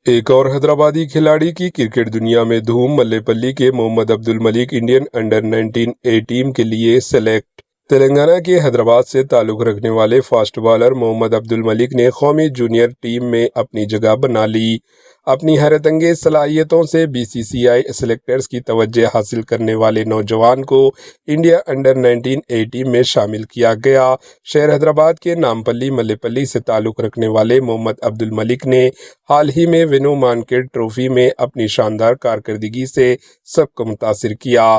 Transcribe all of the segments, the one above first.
ایک اور حیدرآبادی کھلاڑی کی کرکٹ دنیا میں دھوم، ملے پلی کے محمد عبد الملک انڈین انڈر 19 اے ٹیم کے لیے سلیکٹ۔ تلنگانہ کے حیدرآباد سے تعلق رکھنے والے فاسٹ بالر محمد عبد الملک نے قومی جونیئر ٹیم میں اپنی جگہ بنا لی۔ اپنی حیرت انگیز صلاحیتوں سے بی سی سی آئی سلیکٹرز کی توجہ حاصل کرنے والے نوجوان کو انڈیا انڈر 19 اے ٹیم میں شامل کیا گیا۔ شہر حیدرآباد کے نامپلی ملے پلی سے تعلق رکھنے والے محمد عبد الملک نے حال ہی میں وینو مانکیٹ ٹرافی میں اپنی شاندار کارکردگی سے سب کو متاثر کیا۔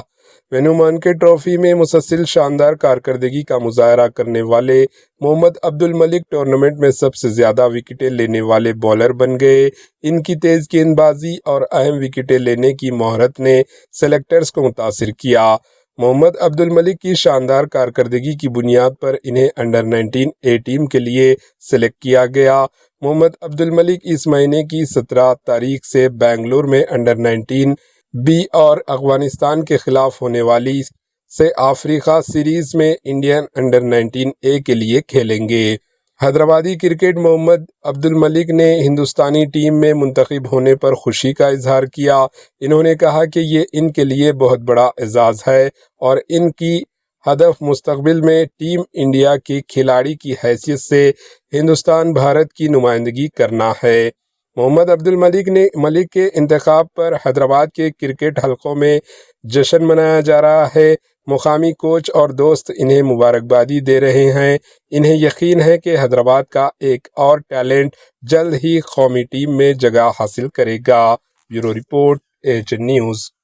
وینو مانکیٹ ٹرافی میں مسلسل شاندار کارکردگی کا مظاہرہ کرنے والے محمد عبد الملک ٹورنامنٹ میں سب سے زیادہ وکٹیں لینے والے بالر بن گئے۔ ان کی تیز گیند بازی اور اہم وکٹیں لینے کی مہارت نے سلیکٹرز کو متاثر کیا۔ محمد عبد الملک کی شاندار کارکردگی کی بنیاد پر انہیں انڈر 19 اے ٹیم کے لیے سلیکٹ کیا گیا۔ محمد عبد الملک اس مہینے کی 17 تاریخ سے بنگلور میں انڈر 19 بی اور افغانستان کے خلاف ہونے والی سے افریقہ سیریز میں انڈین انڈر 19 اے کے لیے کھیلیں گے۔ حیدرآبادی کرکٹ محمد عبد الملک نے ہندوستانی ٹیم میں منتخب ہونے پر خوشی کا اظہار کیا۔ انہوں نے کہا کہ یہ ان کے لیے بہت بڑا اعزاز ہے اور ان کی ہدف مستقبل میں ٹیم انڈیا کے کھلاڑی کی حیثیت سے ہندوستان بھارت کی نمائندگی کرنا ہے۔ محمد عبد الملک کے انتخاب پر حیدرآباد کے کرکٹ حلقوں میں جشن منایا جا رہا ہے۔ مقامی کوچ اور دوست انہیں مبارکبادی دے رہے ہیں۔ انہیں یقین ہے کہ حیدرآباد کا ایک اور ٹیلنٹ جلد ہی قومی ٹیم میں جگہ حاصل کرے گا۔ Bureau report, H N news.